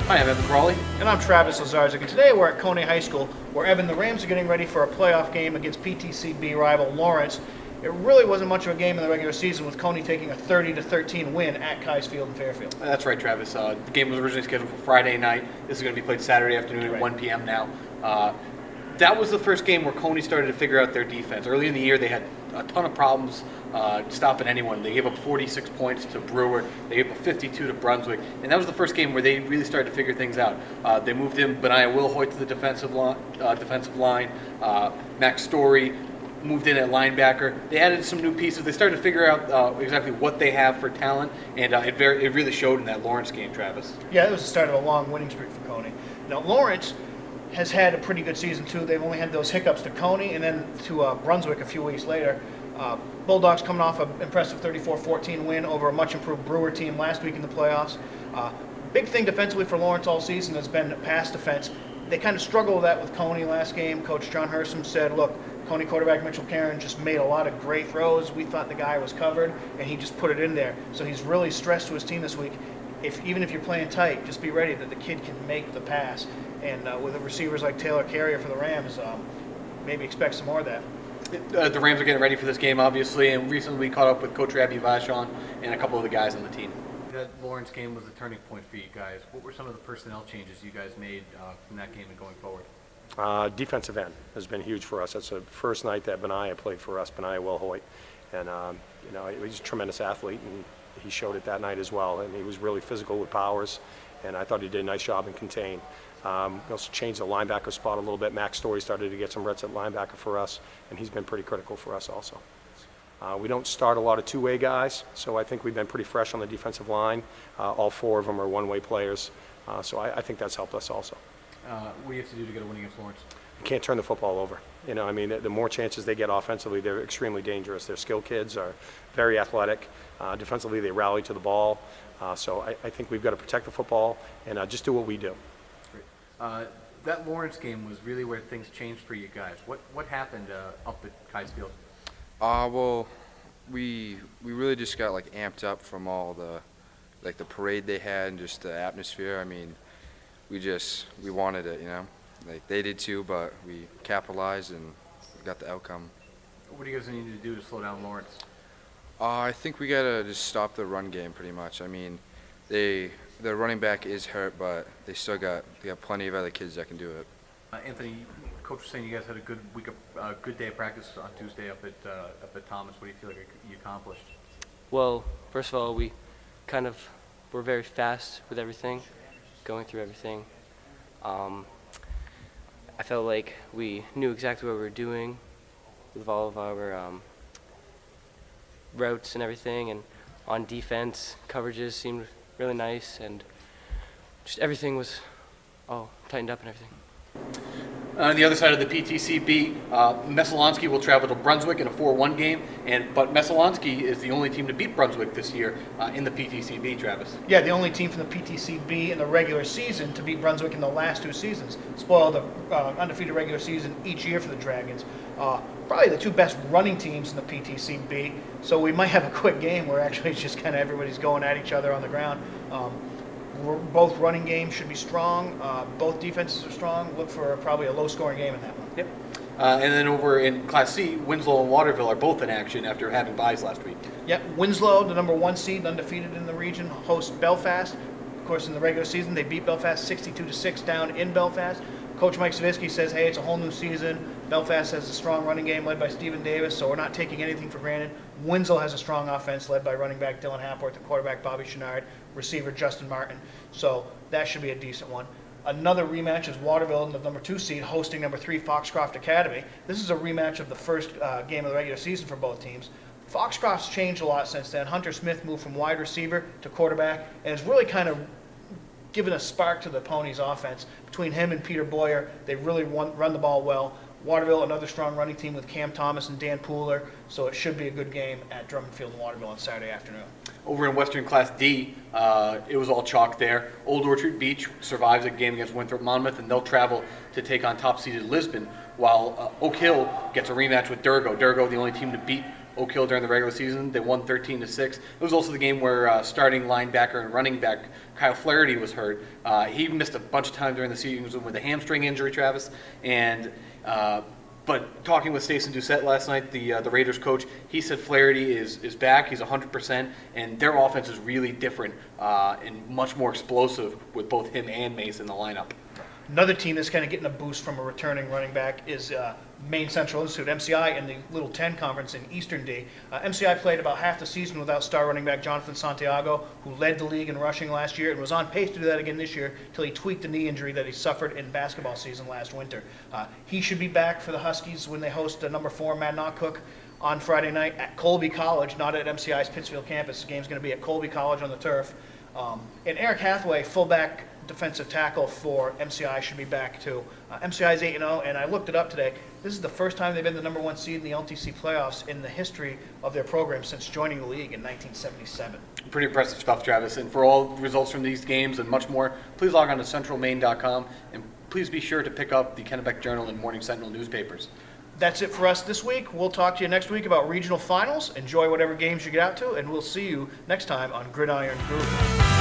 Hi, I'm Evan Crawley. And I'm Travis Lazarzik, and today we're at Cony High School, where Evan, the Rams are getting ready for a playoff game against PTCB rival Lawrence. It really wasn't much of a game in the regular season, with Cony taking a 30-13 win at Keyes Field in Fairfield. That's right, Travis. The game was originally scheduled for Friday night. This is going to be played Saturday afternoon at 1 p.m. now. That was the first game where Cony started to figure out their defense. Early in the year, they had a ton of problems stopping anyone. They gave up 46 points to Brewer. They gave up 52 to Brunswick. And that was the first game where they really started to figure things out. They moved in Benaiah Wilhoit to the defensive line. Max Story moved in at linebacker. They added some new pieces. They started to figure out exactly what they have for talent, and it really showed in that Lawrence game, Travis. Yeah, it was the start of a long winning streak for Cony. Now, Lawrence has had a pretty good season, too. They've only had those hiccups to Cony and then to Brunswick a few weeks later. Bulldogs coming off an impressive 34-14 win over a much-improved Brewer team last week in the playoffs. Big thing defensively for Lawrence all season has been pass defense. They kind of struggled with that with Cony last game. Coach John Hersom said, look, Cony quarterback Mitchell Karen just made a lot of great throws. We thought the guy was covered, and he just put it in there. So he's really stressed to his team this week. Even if you're playing tight, just be ready that the kid can make the pass. And with the receivers like Taylor Carrier for the Rams, maybe expect some more of that. The Rams are getting ready for this game, obviously, and recently we caught up with Coach Rabbi Vachon and a couple of the guys on the team. That Lawrence game was a turning point for you guys. What were some of the personnel changes you guys made from that game and going forward? Defensive end has been huge for us. That's the first night that Benaiah played for us, Benaiah Wilhoit. And, he's a tremendous athlete, and he showed it that night as well. And he was really physical with powers, and I thought he did a nice job in contain. We also changed the linebacker spot a little bit. Max Story started to get some reps at linebacker for us, and he's been pretty critical for us also. We don't start a lot of two-way guys, so I think we've been pretty fresh on the defensive line. All four of them are one-way players, so I think that's helped us also. What do you have to do to get a win against Lawrence? You can't turn the football over. The more chances they get offensively, they're extremely dangerous. Their skill kids are very athletic. Defensively, they rally to the ball. So I think we've got to protect the football and just do what we do. Great. That Lawrence game was really where things changed for you guys. What happened up at Keyes Field? Well, we really just got amped up from all the parade they had and just the atmosphere. I mean, we wanted it, they did too, but we capitalized and got the outcome. What do you guys need to do to slow down Lawrence? I think we gotta just stop the run game pretty much. I mean, the running back is hurt, but they got plenty of other kids that can do it. Anthony, Coach was saying you guys had a good day of practice on Tuesday up at Thomas. What do you feel like you accomplished? Well, first of all, we were very fast with everything, going through everything. I felt like we knew exactly what we were doing with all of our routes and everything, and on defense, coverages seemed really nice, and just everything was all tightened up and everything. On the other side of the PTCB, Messalonski will travel to Brunswick in a 4-1 game, but Messalonski is the only team to beat Brunswick this year in the PTCB, Travis. Yeah, the only team from the PTCB in the regular season to beat Brunswick in the last two seasons. Spoiled the undefeated regular season each year for the Dragons. Probably the two best running teams in the PTCB, so we might have a quick game where actually it's just everybody's going at each other on the ground. Both running games should be strong. Both defenses are strong. Look for probably a low-scoring game in that one. Yep. And then over in Class C, Winslow and Waterville are both in action after having byes last week. Yep. Winslow, the number 1 seed, undefeated in the region, hosts Belfast. Of course, in the regular season, they beat Belfast 62-6 down in Belfast. Coach Mike Savitsky says, hey, it's a whole new season. Belfast has a strong running game led by Stephen Davis, so we're not taking anything for granted. Winslow has a strong offense led by running back Dylan Hapworth and quarterback Bobby Chenard, receiver Justin Martin. So that should be a decent one. Another rematch is Waterville, the number 2 seed, hosting number 3 Foxcroft Academy. This is a rematch of the first game of the regular season for both teams. Foxcroft's changed a lot since then. Hunter Smith moved from wide receiver to quarterback, and has really given a spark to the Ponies' offense. Between him and Peter Boyer, they really run the ball well. Waterville, another strong running team with Cam Thomas and Dan Pooler, so it should be a good game at Drummond Field in Waterville on Saturday afternoon. Over in Western Class D, it was all chalk there. Old Orchard Beach survives a game against Winthrop Monmouth, and they'll travel to take on top-seeded Lisbon, while Oak Hill gets a rematch with Durgo. Durgo, the only team to beat Oak Hill during the regular season. They won 13-6. It was also the game where starting linebacker and running back Kyle Flaherty was hurt. He missed a bunch of time during the season with a hamstring injury, Travis, and but talking with Stacey Doucette last night, the Raiders coach, he said Flaherty is back. He's 100%, and their offense is really different and much more explosive with both him and Mace in the lineup. Another team that's kind of getting a boost from a returning running back is Maine Central Institute, MCI, in the Little 10 Conference in Eastern D. MCI played about half the season without star running back Jonathan Santiago, who led the league in rushing last year and was on pace to do that again this year until he tweaked the knee injury that he suffered in basketball season last winter. He should be back for the Huskies when they host number 4 Madnock on Friday night at Colby College, not at MCI's Pittsfield campus. The game's going to be at Colby College on the turf. And Eric Hathaway, fullback defensive tackle for MCI, should be back too. MCI's 8-0, and I looked it up today. This is the first time they've been the number 1 seed in the LTC playoffs in the history of their program since joining the league in 1977. Pretty impressive stuff, Travis. And for all results from these games and much more, please log on to centralmaine.com, and please be sure to pick up the Kennebec Journal and Morning Sentinel newspapers. That's it for us this week. We'll talk to you next week about regional finals. Enjoy whatever games you get out to, and we'll see you next time on Gridiron Gurus.